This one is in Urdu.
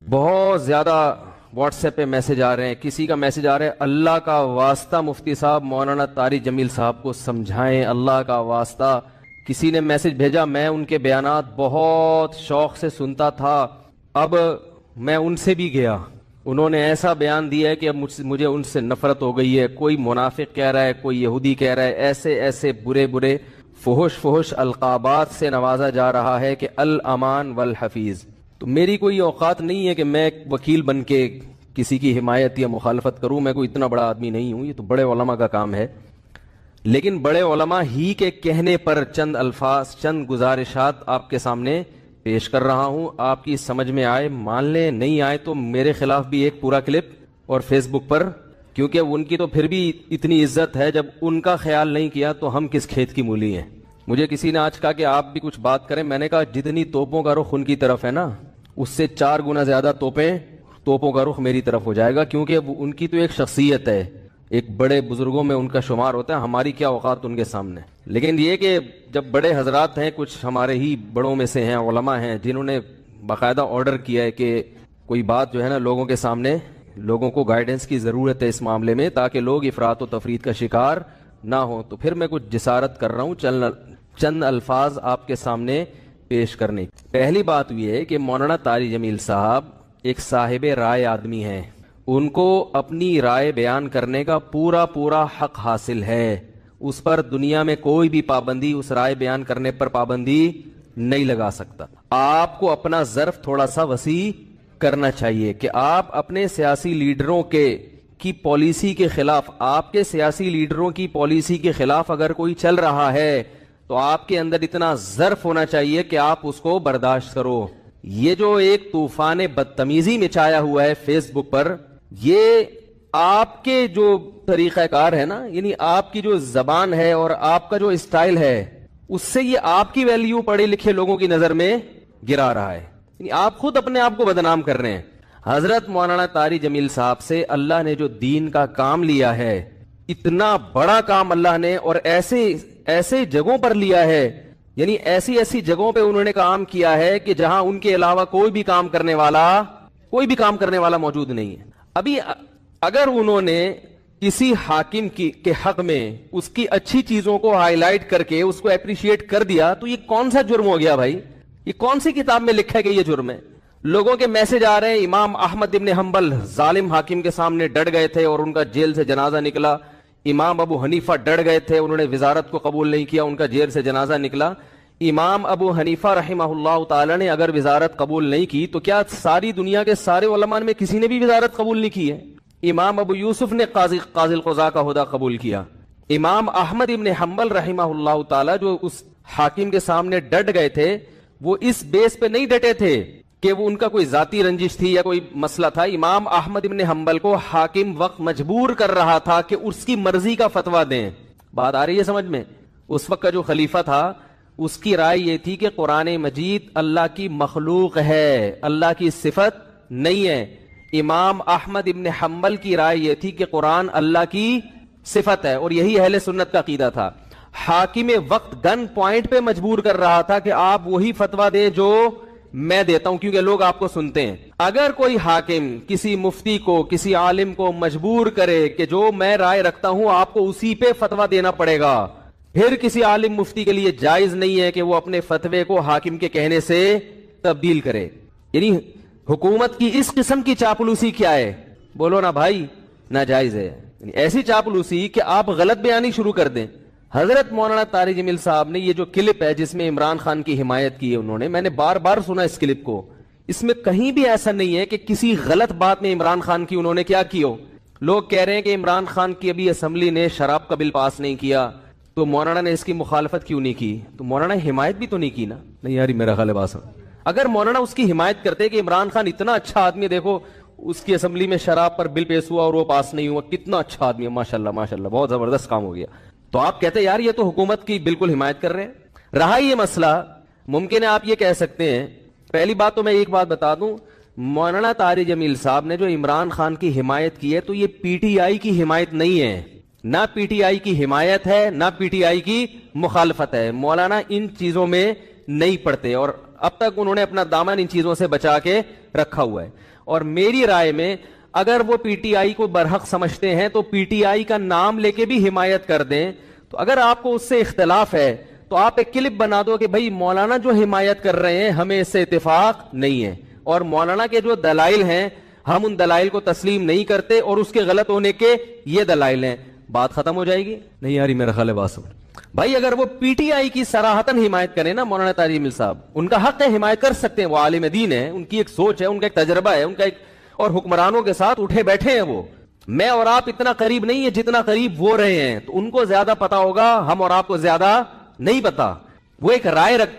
بہت زیادہ واٹس ایپ پہ میسج آ رہے ہیں. کسی کا میسج آ رہا ہے اللہ کا واسطہ مفتی صاحب مولانا طارق جمیل صاحب کو سمجھائیں, اللہ کا واسطہ. کسی نے میسج بھیجا, میں ان کے بیانات بہت شوق سے سنتا تھا, اب میں ان سے بھی گیا, انہوں نے ایسا بیان دیا ہے کہ اب مجھے ان سے نفرت ہو گئی ہے. کوئی منافق کہہ رہا ہے, کوئی یہودی کہہ رہا ہے, ایسے ایسے برے برے فحش القابات سے نوازا جا رہا ہے کہ الامان والحفیظ. تو میری کوئی اوقات نہیں ہے کہ میں ایک وکیل بن کے کسی کی حمایت یا مخالفت کروں. میں کوئی اتنا بڑا آدمی نہیں ہوں, یہ تو بڑے علماء کا کام ہے. لیکن بڑے علماء ہی کے کہنے پر چند الفاظ, چند گزارشات آپ کے سامنے پیش کر رہا ہوں. آپ کی سمجھ میں آئے مان لیں, نہیں آئے تو میرے خلاف بھی ایک پورا کلپ اور فیس بک پر, کیونکہ ان کی تو پھر بھی اتنی عزت ہے, جب ان کا خیال نہیں کیا تو ہم کس کھیت کی مولی ہیں. مجھے کسی نے آج کہا کہ آپ بھی کچھ بات کریں. میں نے کہا جتنی توپوں کا رخ ان کی طرف ہے نا, اس سے 4 گنا زیادہ توپوں کا رخ میری طرف ہو جائے گا, کیونکہ ان کی تو ایک شخصیت ہے, ایک بڑے بزرگوں میں ان کا شمار ہوتا ہے. ہماری کیا اوقات ان کے سامنے. لیکن یہ کہ جب بڑے حضرات ہیں, کچھ ہمارے ہی بڑوں میں سے ہیں, علماء ہیں, جنہوں نے باقاعدہ آرڈر کیا ہے کہ کوئی بات جو ہے نا لوگوں کے سامنے, لوگوں کو گائیڈنس کی ضرورت ہے اس معاملے میں تاکہ لوگ افراط و تفرید کا شکار نہ ہوں, تو پھر میں کچھ جسارت کر رہا ہوں چند الفاظ آپ کے سامنے پیش کرنے. پہلی بات یہ ہے کہ مولانا طارق جمیل صاحب ایک صاحب رائے آدمی ہیں, ان کو اپنی رائے بیان کرنے کا پورا حق حاصل ہے. اس پر دنیا میں کوئی بھی پابندی, اس رائے بیان کرنے پر پابندی نہیں لگا سکتا. آپ کو اپنا ظرف تھوڑا سا وسیع کرنا چاہیے کہ آپ اپنے سیاسی لیڈروں کی پالیسی کے خلاف, آپ کے سیاسی لیڈروں کی پالیسی کے خلاف اگر کوئی چل رہا ہے تو آپ کے اندر اتنا ظرف ہونا چاہیے کہ آپ اس کو برداشت کرو. یہ جو ایک طوفان بدتمیزی مچایا ہوا ہے فیس بک پر, یہ آپ کے جو طریقہ کار ہے نا, یعنی آپ کی جو زبان ہے اور آپ کا جو اسٹائل ہے, اس سے یہ آپ کی ویلیو پڑھے لکھے لوگوں کی نظر میں گرا رہا ہے. یعنی آپ خود اپنے آپ کو بدنام کر رہے ہیں. حضرت مولانا طارق جمیل صاحب سے اللہ نے جو دین کا کام لیا ہے, اتنا بڑا کام اللہ نے, اور ایسے جگہوں پر لیا ہے, یعنی ایسی جگہوں پہ انہوں نے کام کیا ہے کہ جہاں ان کے علاوہ کوئی بھی کام کرنے والا موجود نہیں ہے. ابھی اگر انہوں نے کسی حاکم کے حق میں اس کی اچھی چیزوں کو ہائی لائٹ کر کے اس کو اپریشیٹ کر دیا تو یہ کون سا جرم ہو گیا بھائی؟ یہ کون سی کتاب میں لکھا ہے کہ یہ جرم ہے؟ لوگوں کے میسج آ رہے ہیں, امام احمد ابن حنبل ظالم حاکم کے سامنے ڈٹ گئے تھے اور ان کا جیل سے جنازہ نکلا. امام ابو حنیفہ ڈٹ گئے تھے, انہوں نے وزارت کو قبول نہیں کیا, ان کا جیل سے جنازہ نکلا. امام ابو حنیفہ رحمہ اللہ تعالی نے اگر وزارت قبول نہیں کی تو کیا ساری دنیا کے سارے علماء میں کسی نے بھی وزارت قبول نہیں کی ہے؟ امام ابو یوسف نے قاضی القضاء کا عہدہ قبول کیا. امام احمد ابن حنبل رحمہ اللہ تعالی جو اس حاکم کے سامنے ڈٹ گئے تھے, وہ اس بیس پہ نہیں ڈٹے تھے کہ وہ ان کا کوئی ذاتی رنجش تھی یا کوئی مسئلہ تھا. امام احمد ابن حنبل کو حاکم وقت مجبور کر رہا تھا کہ اس کی مرضی کا فتویٰ دیں. بات آ رہی ہے سمجھ میں؟ اس وقت کا جو خلیفہ تھا اس کی رائے یہ تھی کہ قرآن مجید اللہ کی مخلوق ہے, اللہ کی صفت نہیں ہے. امام احمد ابن حنبل کی رائے یہ تھی کہ قرآن اللہ کی صفت ہے, اور یہی اہل سنت کا عقیدہ تھا. حاکم وقت گن پوائنٹ پہ مجبور کر رہا تھا کہ آپ وہی فتویٰ دیں جو میں دیتا ہوں, کیونکہ لوگ آپ کو سنتے ہیں. اگر کوئی حاکم کسی مفتی کو, کسی عالم کو مجبور کرے کہ جو میں رائے رکھتا ہوں آپ کو اسی پہ فتویٰ دینا پڑے گا, پھر کسی عالم مفتی کے لیے جائز نہیں ہے کہ وہ اپنے فتوے کو حاکم کے کہنے سے تبدیل کرے. یعنی حکومت کی اس قسم کی چاپلوسی کیا ہے؟ بولو نا بھائی, ناجائز ہے. یعنی ایسی چاپلوسی کہ آپ غلط بیانی شروع کر دیں. حضرت مولانا طارق جمیل صاحب نے یہ جو کلپ ہے جس میں عمران خان کی حمایت کی ہے انہوں نے, میں نے بار بار سنا اس کلپ کو, اس میں کہیں بھی ایسا نہیں ہے کہ کسی غلط بات میں عمران خان کی انہوں نے کیا کی ہو. لوگ کہہ رہے ہیں کہ عمران خان کی ابھی اسمبلی نے شراب کا بل پاس نہیں کیا تو مولانا نے اس کی مخالفت کیوں نہیں کی؟ تو مولانا حمایت بھی تو نہیں کی نا. نہیں یار میرا خیال ہے بات, اگر مولانا اس کی حمایت کرتے کہ عمران خان اتنا اچھا آدمی, دیکھو اس کی اسمبلی میں شراب پر بل پیش ہوا اور وہ پاس نہیں ہوا, کتنا اچھا آدمی ہے, ماشاءاللہ ماشاءاللہ بہت زبردست کام ہو گیا, تو آپ کہتے یار یہ تو حکومت کی بالکل حمایت کر رہے ہیں. رہا یہ مسئلہ, ممکن ہے آپ یہ کہہ سکتے ہیں, پہلی بات تو میں ایک بات بتا دوں, مولانا طارق جمیل صاحب نے جو عمران خان کی حمایت کی ہے تو یہ پی ٹی آئی کی حمایت نہیں ہے, نہ پی ٹی آئی کی حمایت ہے نہ پی ٹی آئی کی مخالفت ہے. مولانا ان چیزوں میں نہیں پڑتے اور اب تک انہوں نے اپنا دامن ان چیزوں سے بچا کے رکھا ہوا ہے. اور میری رائے میں اگر وہ پی ٹی آئی کو برحق سمجھتے ہیں تو پی ٹی آئی کا نام لے کے بھی حمایت کر دیں. تو اگر آپ کو اس سے اختلاف ہے تو آپ ایک کلپ بنا دو کہ بھائی مولانا جو حمایت کر رہے ہیں ہمیں اس سے اتفاق نہیں ہے, اور مولانا کے جو دلائل ہیں ہم ان دلائل کو تسلیم نہیں کرتے, اور اس کے غلط ہونے کے یہ دلائل ہیں. بات ختم ہو جائے گی. نہیں یاری میرا خیال ہے بات سمجھ بھائی. اگر وہ پی ٹی آئی کی صراحتاً حمایت کریں نا مولانا طارق جمیل صاحب, ان کا حق ہے, حمایت کر سکتے ہیں, وہ عالم دین ہے, ان کی ایک سوچ ہے, ان کا ایک تجربہ ہے, ان کا ایک, اور حکمرانوں کے ساتھ اٹھے بیٹھے ہیں وہ. میں اور آپ اتنا قریب نہیں ہے جتنا قریب وہ رہے ہیں, تو ان کو زیادہ پتا ہوگا, ہم اور آپ کو زیادہ نہیں پتا. وہ ایک رائے رکھتے